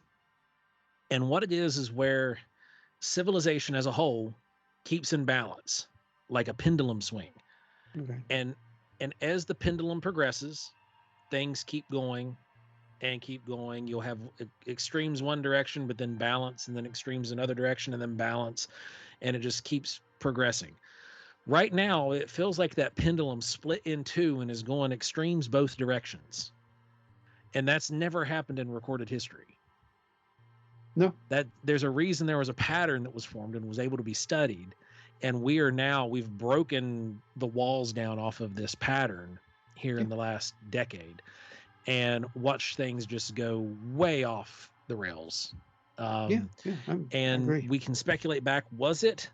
And what it is where civilization as a whole keeps in balance, like a pendulum swing. Okay. And as the pendulum progresses, things keep going and keep going. You'll have extremes one direction, but then balance, and then extremes another direction, and then balance, and it just keeps progressing. Right now, it feels like that pendulum split in two and is going extremes both directions. And that's never happened in recorded history. No. That there's a reason there was a pattern that was formed and was able to be studied. And we've broken the walls down off of this pattern here in the last decade and watched things just go way off the rails. I agree. We can speculate back. Was it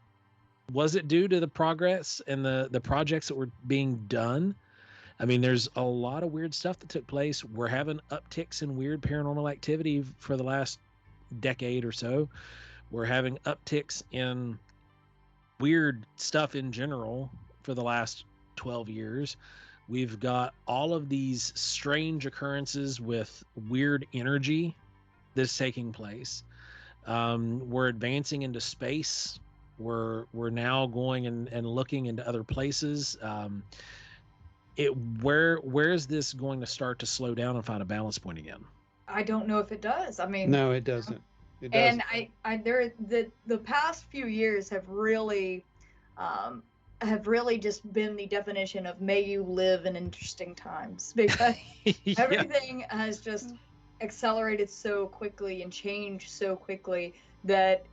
due to the progress and the projects that were being done? I mean, there's a lot of weird stuff that took place. We're having upticks in weird paranormal activity for the last decade or so. We're having upticks in weird stuff in general for the last 12 years. We've got all of these strange occurrences with weird energy that's taking place. We're advancing into space. We're now going and looking into other places. Where is this going to start to slow down and find a balance point again? I don't know if it does. I mean, no, it doesn't. It doesn't. And the past few years have really just been the definition of may you live in interesting times, because everything has just accelerated so quickly and changed so quickly that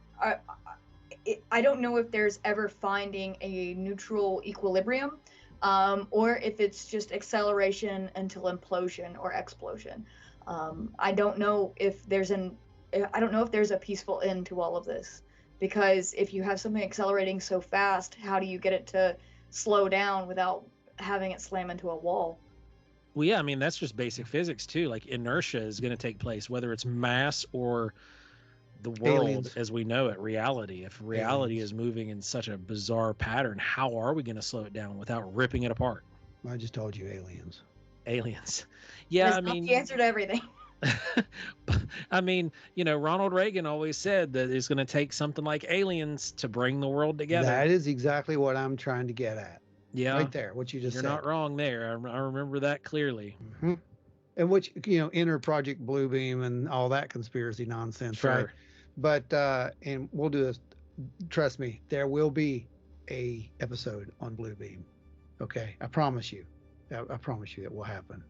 I don't know if there's ever finding a neutral equilibrium, or if it's just acceleration until implosion or explosion. I don't know if there's a peaceful end to all of this, because if you have something accelerating so fast, how do you get it to slow down without having it slam into a wall? Well, yeah, I mean, that's just basic physics too. Like inertia is going to take place, whether it's mass or the world as we know it, reality. If reality is moving in such a bizarre pattern, how are we going to slow it down without ripping it apart? I just told you, aliens. Yeah, I mean, the answer to everything. I mean, Ronald Reagan always said that it's going to take something like aliens to bring the world together. That is exactly what I'm trying to get at. Yeah, right there, what you just said. You're not wrong there. I remember that clearly. Mm-hmm. And which, enter Project Bluebeam and all that conspiracy nonsense, sure. Right? But and we'll do this. Trust me, there will be a episode on Bluebeam. Okay, I promise you. I promise you it will happen.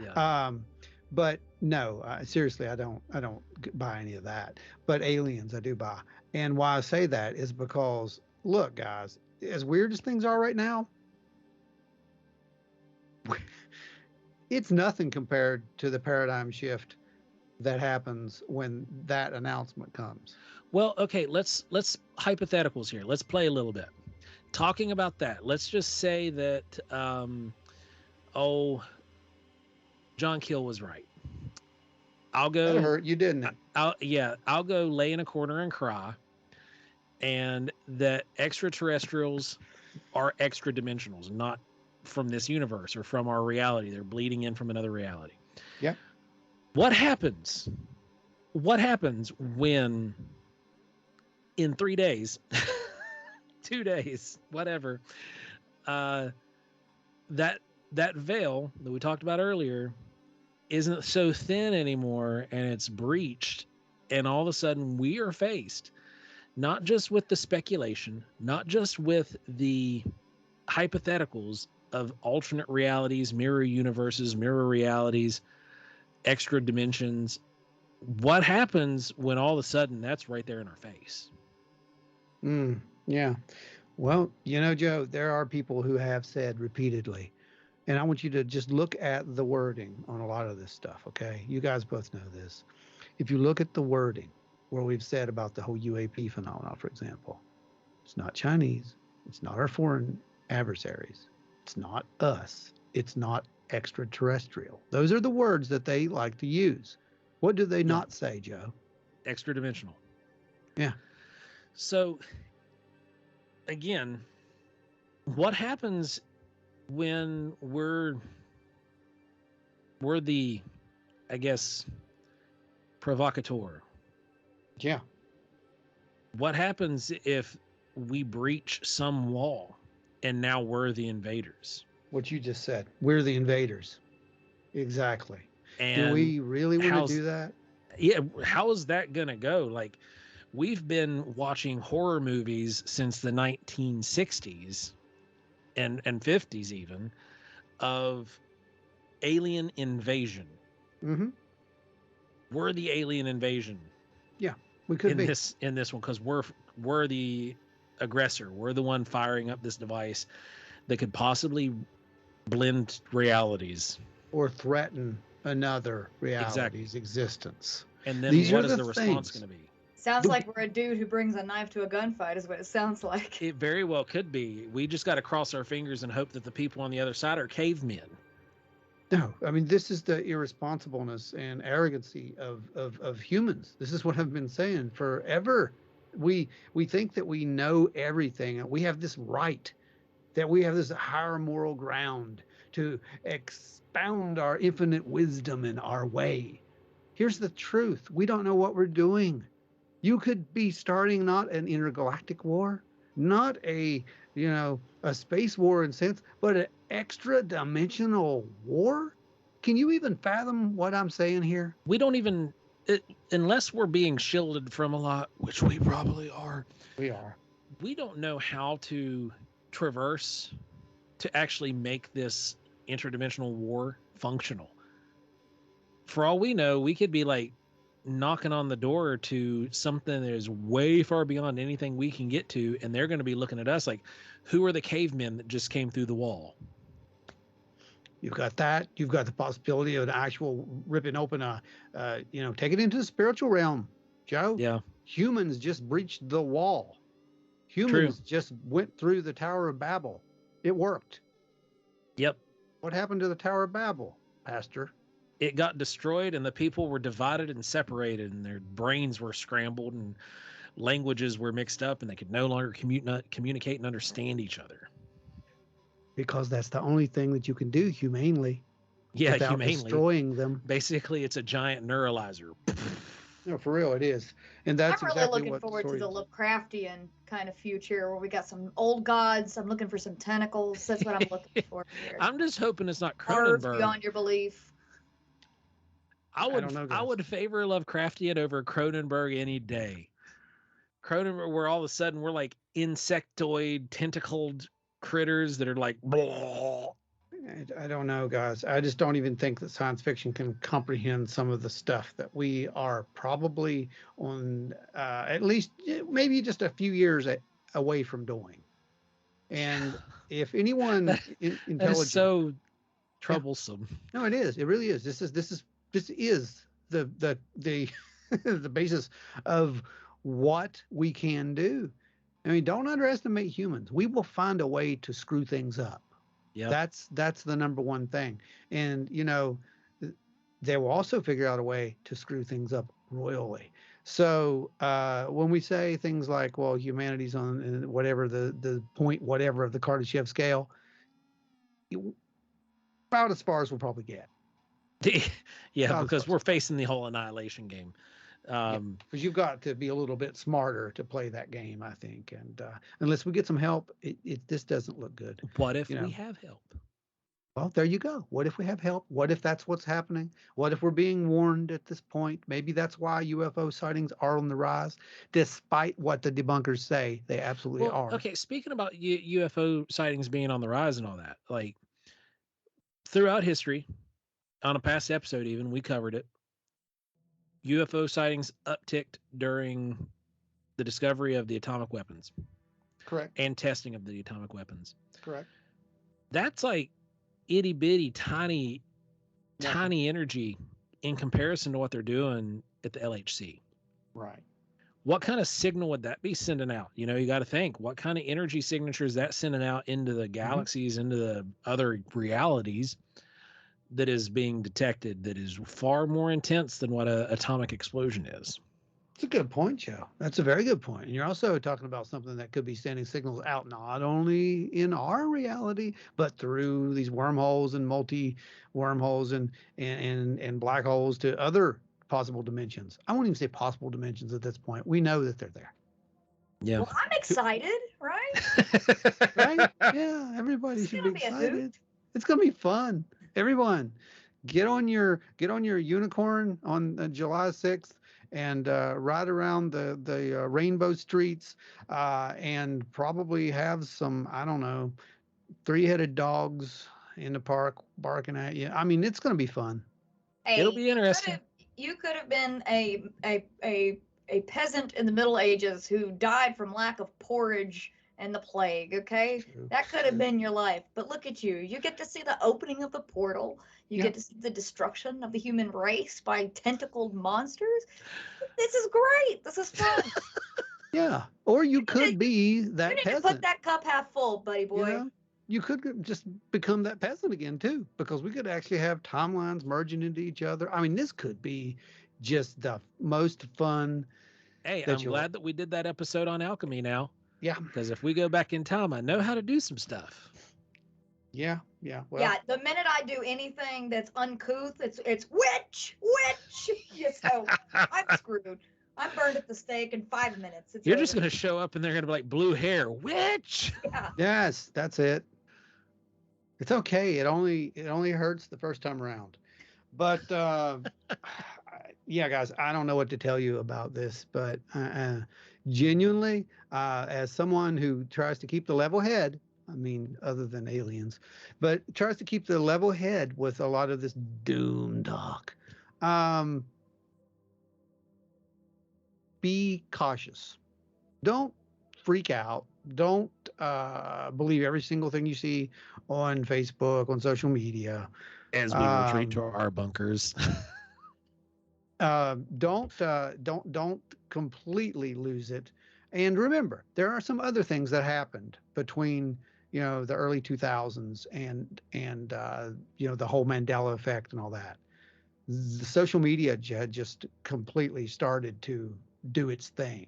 Yeah. But no, seriously, I don't buy any of that. But aliens, I do buy. And why I say that is because, look, guys, as weird as things are right now, it's nothing compared to the paradigm shift that happens when that announcement comes. Well, okay, let's hypotheticals here. Let's play a little bit. Talking about that, let's just say that John Keel was right. I'll go. That hurt you, didn't it? I'll go lay in a corner and cry, and that extraterrestrials are extra dimensionals, not from this universe or from our reality. They're bleeding in from another reality. Yeah. What happens when in 3 days, 2 days, whatever, that veil that we talked about earlier isn't so thin anymore and it's breached, and all of a sudden we are faced not just with the speculation, not just with the hypotheticals of alternate realities, mirror universes, mirror realities, extra dimensions. What happens when all of a sudden that's right there in our face? Yeah. Well, Joe, there are people who have said repeatedly, and I want you to just look at the wording on a lot of this stuff, okay? You guys both know this. If you look at the wording where we've said about the whole UAP phenomenon, for example, it's not Chinese, it's not our foreign adversaries, it's not us, it's not extraterrestrial. Those are the words that they like to use. What do they not say, Joe? Extra dimensional. Yeah. So again, what happens when we're the I guess, provocateur. Yeah. What happens if we breach some wall and now we're the invaders? What you just said. We're the invaders. Exactly. And do we really want to do that? Yeah, how is that going to go? Like, we've been watching horror movies since the 1960s and 50s even of alien invasion. Mm-hmm. We're the alien invasion. Yeah, we could be in this one, because we're the aggressor. We're the one firing up this device that could possibly blend realities or threaten another reality's existence. And then what is the response going to be? Sounds like we're a dude who brings a knife to a gunfight is what it sounds like. It very well could be. We just got to cross our fingers and hope that the people on the other side are cavemen. No, I mean, this is the irresponsibleness and arrogancy of humans. This is what I've been saying forever. We think that we know everything. We have this right, that we have this higher moral ground to expound our infinite wisdom in our way. Here's the truth. We don't know what we're doing. You could be starting not an intergalactic war, not a space war in sense, but an extra dimensional war. Can you even fathom what I'm saying here? We don't even, unless we're being shielded from a lot, which we probably are. We are. We don't know how to traverse to actually make this interdimensional war functional. For all we know, we could be like knocking on the door to something that is way far beyond anything we can get to, and they're going to be looking at us like, who are the cavemen that just came through the wall? You've got that. You've got the possibility of an actual ripping open take it into the spiritual realm, Joe. Yeah. Humans just breached the wall. Humans just went through the Tower of Babel. It worked. Yep. What happened to the Tower of Babel, Pastor? It got destroyed, and the people were divided and separated, and their brains were scrambled, and languages were mixed up, and they could no longer communicate and understand each other. Because that's the only thing that you can do humanely. Yeah, without humanely. Destroying them. Basically, it's a giant neuralizer. No, for real, it is. And that's I'm really looking forward to the Lovecraftian kind of future where we got some old gods. I'm looking for some tentacles. That's what I'm looking for here. I'm just hoping it's not Horror Cronenberg. beyond your belief. I would favor Lovecraftian over Cronenberg any day. Cronenberg, where all of a sudden we're like insectoid, tentacled critters that are like, blah. I don't know, guys. I just don't even think that science fiction can comprehend some of the stuff that we are probably on, at least maybe just a few years away from doing. And if anyone intelligent, that is so troublesome. Yeah. No, it is. It really is. This is the the basis of what we can do. I mean, don't underestimate humans. We will find a way to screw things up. Yeah, that's the number one thing. And they will also figure out a way to screw things up royally. So when we say things like, well, humanity's on whatever the point whatever of the Kardashev scale, about as far as we'll probably get. Yeah, because we're facing the whole annihilation game. Because you've got to be a little bit smarter to play that game, I think. And unless we get some help, this doesn't look good. What if we have help? Well, there you go. What if we have help? What if that's what's happening? What if we're being warned at this point? Maybe that's why UFO sightings are on the rise, despite what the debunkers say they absolutely are. Okay, speaking about UFO sightings being on the rise and all that, like throughout history, on a past episode even, we covered it. UFO sightings upticked during the discovery of the atomic weapons. Correct. And testing of the atomic weapons. Correct. That's like itty bitty, tiny energy in comparison to what they're doing at the LHC. Right. What kind of signal would that be sending out? You got to think, what kind of energy signature is that sending out into the galaxies, into the other realities that is being detected that is far more intense than what an atomic explosion is? It's a good point, Joe. That's a very good point. And you're also talking about something that could be sending signals out not only in our reality, but through these wormholes and multi wormholes and black holes to other possible dimensions. I won't even say possible dimensions at this point. We know that they're there. Yeah. Well, I'm excited, right? Right? Yeah, everybody should be excited. It's gonna be fun. Everyone, get on your unicorn on July 6th and ride around the rainbow streets and probably have some, I don't know, three-headed dogs in the park barking at you. I mean, it's gonna be fun. Hey, It'll be interesting. You could have been a peasant in the Middle Ages who died from lack of porridge and the plague, okay? True. That could have been your life. But look at you. You get to see the opening of the portal. You get to see the destruction of the human race by tentacled monsters. This is great. This is fun. Yeah. Or you could be that you need peasant. to put that cup half full, buddy boy. Yeah. You could just become that peasant again too, because we could actually have timelines merging into each other. I mean, this could be just the most fun. Hey, I'm glad that we did that episode on alchemy now. Yeah. Because if we go back in time, I know how to do some stuff. Yeah. Yeah. Well, yeah. The minute I do anything that's uncouth, it's witch. Yes, so I'm screwed. I'm burned at the stake in 5 minutes. You're just going to show up and they're going to be like, blue hair, witch. Yeah. Yes, that's it. It's okay. It only hurts the first time around. But yeah, guys, I don't know what to tell you about this, but genuinely, as someone who tries to keep the level head, I mean, other than aliens, but tries to keep the level head with a lot of this doom talk. Be cautious. Don't freak out. Don't believe every single thing you see on Facebook, on social media. As we retreat to our bunkers. Don't completely lose it. And remember, there are some other things that happened between the early 2000s and the whole Mandela effect and all that. The social media just completely started to do its thing.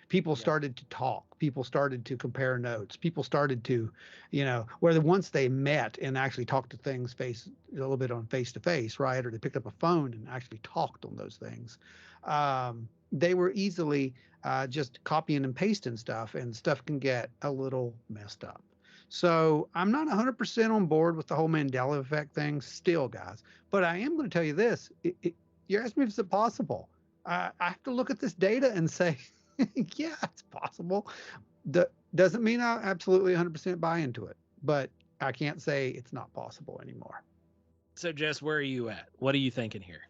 People started to talk. People started to compare notes. People started to, where once they met and actually talked to things a little bit on face to face, right? Or they picked up a phone and actually talked on those things. They were easily just copying and pasting stuff, and stuff can get a little messed up. So I'm not 100% on board with the whole Mandela effect thing still, guys. But I am going to tell you this. You asked me if it's possible. I have to look at this data and say, yeah, it's possible. Doesn't mean I absolutely 100% buy into it, but I can't say it's not possible anymore. So, Jess, where are you at? What are you thinking here?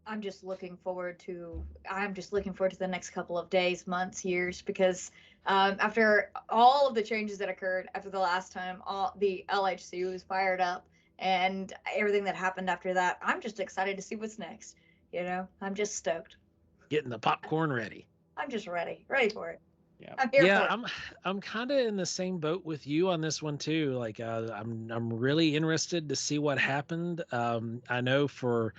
I'm just looking forward to the next couple of days, months, years, because after all of the changes that occurred after the last time, the LHC was fired up and everything that happened after that, I'm just excited to see what's next. I'm just stoked. Getting the popcorn ready. I'm just ready for it. Yeah, I'm here for it. I'm kind of in the same boat with you on this one too. Like I'm really interested to see what happened. I know for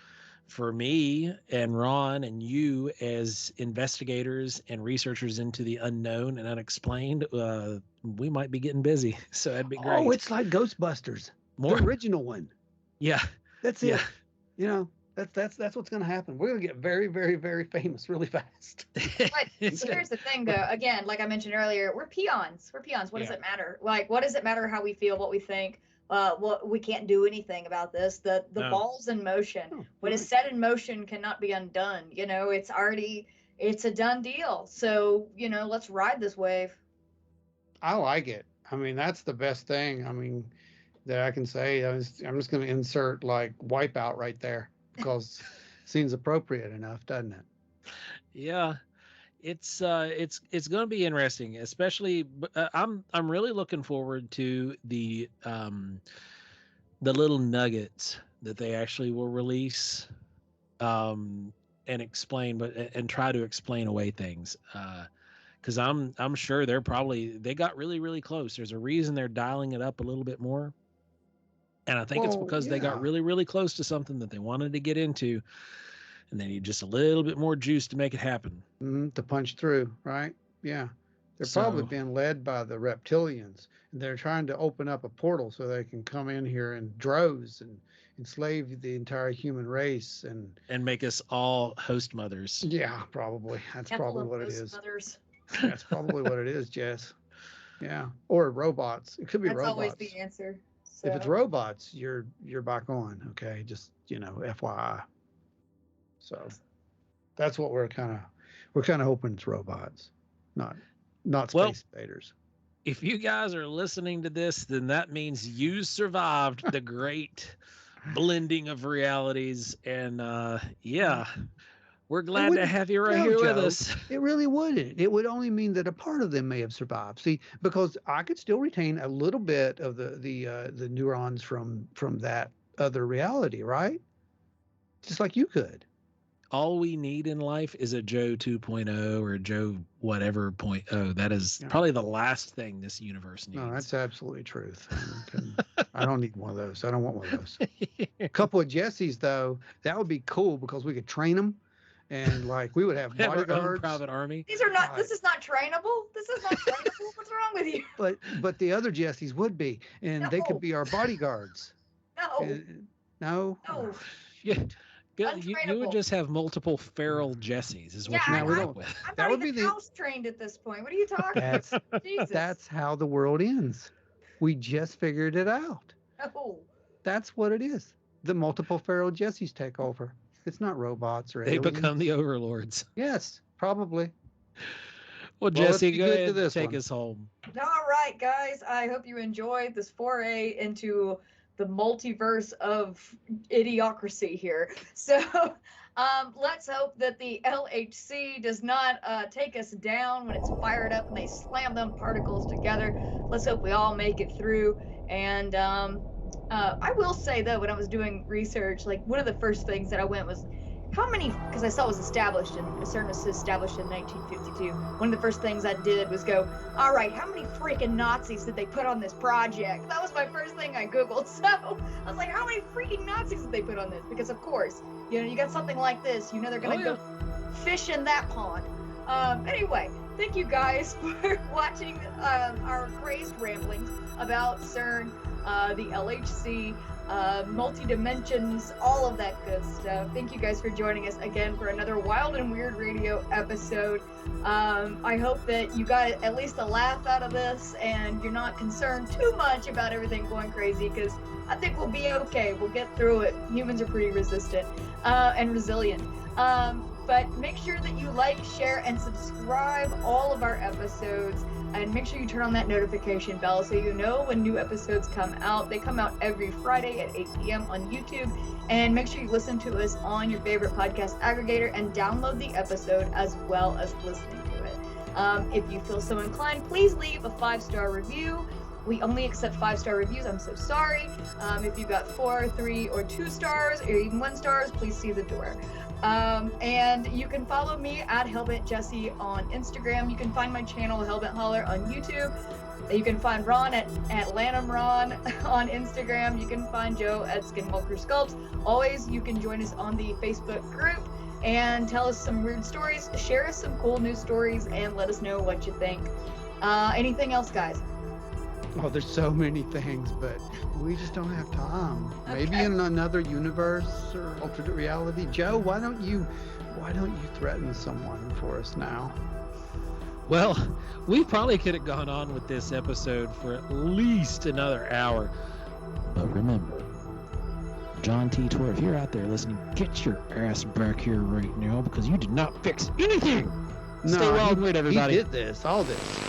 me and Ron and you as investigators and researchers into the unknown and unexplained, we might be getting busy. So that'd be great. Oh, it's like Ghostbusters, the original one. Yeah, that's it. That's what's going to happen. We're going to get very, very, very famous really fast. But here's the thing, though. Again, like I mentioned earlier, we're peons. What does it matter? Like, what does it matter how we feel, what we think? We can't do anything about this. The ball's in motion. What is set in motion cannot be undone. It's a done deal. So, let's ride this wave. I like it. I mean, that's the best thing. I mean, that I can say. I'm just going to insert like Wipeout right there, because it seems appropriate enough, doesn't it? Yeah, it's going to be interesting, especially. I'm really looking forward to the little nuggets that they actually will release, and explain, and try to explain away things. Because I'm sure they got really, really close. There's a reason they're dialing it up a little bit more. And I think it's because they got really, really close to something that they wanted to get into. and they need just a little bit more juice to make it happen. To punch through, right? Yeah. They're probably being led by the reptilians, and they're trying to open up a portal so they can come in here in droves and enslave the entire human race and make us all host mothers. Yeah, probably. That's probably what it is. Mothers. That's probably what it is, Jess. Yeah. Or robots. It could be robots. That's always the answer. So. If it's robots, you're back on. Okay, just FYI. So that's what we're kind of hoping it's robots, not space invaders. If you guys are listening to this, then that means you survived the great blending of realities, and we're glad to have you right here with us. It really wouldn't. It would only mean that a part of them may have survived. See, because I could still retain a little bit of the neurons from that other reality, right? Just like you could. All we need in life is a Joe 2.0 or a Joe whatever 0.0. That is probably the last thing this universe needs. No, that's absolutely truth. I don't need one of those. I don't want one of those. A couple of Jessies, though, that would be cool because we could train them, and we would have bodyguards. Our own private army. These are not. This is not trainable. This is not trainable. What's wrong with you? But the other Jessies would be, and they could be our bodyguards. No. No. Yeah. You would just have multiple feral Jessies, is what you would end with. I'm not even house trained at this point. What are you talking about? Jesus. That's how the world ends. We just figured it out. No. That's what it is. The multiple feral Jessies take over. It's not robots or aliens. They become the overlords. Yes, probably. Well, Jesse, go ahead and take us home. All right, guys. I hope you enjoyed this foray into the multiverse of idiocracy here. So let's hope that the LHC does not take us down when it's fired up and they slam them particles together. Let's hope we all make it through. And I will say, though, when I was doing research, one of the first things that I went was, how many, because I saw it was established, and CERN was established in 1952. One of the first things I did was go, all right, how many freaking Nazis did they put on this project? That was my first thing I Googled. So I was like, how many freaking Nazis did they put on this? Because, of course, you got something like this, they're going to go fish in that pond. Anyway, thank you guys for watching our crazed ramblings about CERN, the LHC, multi-dimensions, all of that good stuff. Thank you guys for joining us again for another Wild and Weird Radio episode. I hope that you got at least a laugh out of this and you're not concerned too much about everything going crazy, because I think we'll be okay. We'll get through it. Humans are pretty resistant and resilient. But make sure that you like, share, and subscribe all of our episodes. And make sure you turn on that notification bell so you know when new episodes come out. They come out every Friday at 8 p.m. on YouTube. And make sure you listen to us on your favorite podcast aggregator and download the episode as well as listening to it. If you feel so inclined, please leave a 5-star review. We only accept 5-star reviews. I'm so sorry. If you've got 4, 3, or 2 stars, or even 1 stars, please see the door. And you can follow me at Hellbent Jesse on Instagram. You can find my channel Hellbent Holler on YouTube. You can find Ron at Lanham Ron on Instagram. You can find Joe at Skinwalker Sculpts. Always, you can join us on the Facebook group and tell us some weird stories. Share us some cool news stories and let us know what you think. Anything else, guys? Oh, there's so many things, but we just don't have time. Okay. Maybe in another universe or alternate reality. Joe, why don't you threaten someone for us now? Well, we probably could have gone on with this episode for at least another hour. But remember, John T. Tor, if you're out there listening, get your ass back here right now, because you did not fix anything. No, Stay wild and weird, everybody. He did this, all this.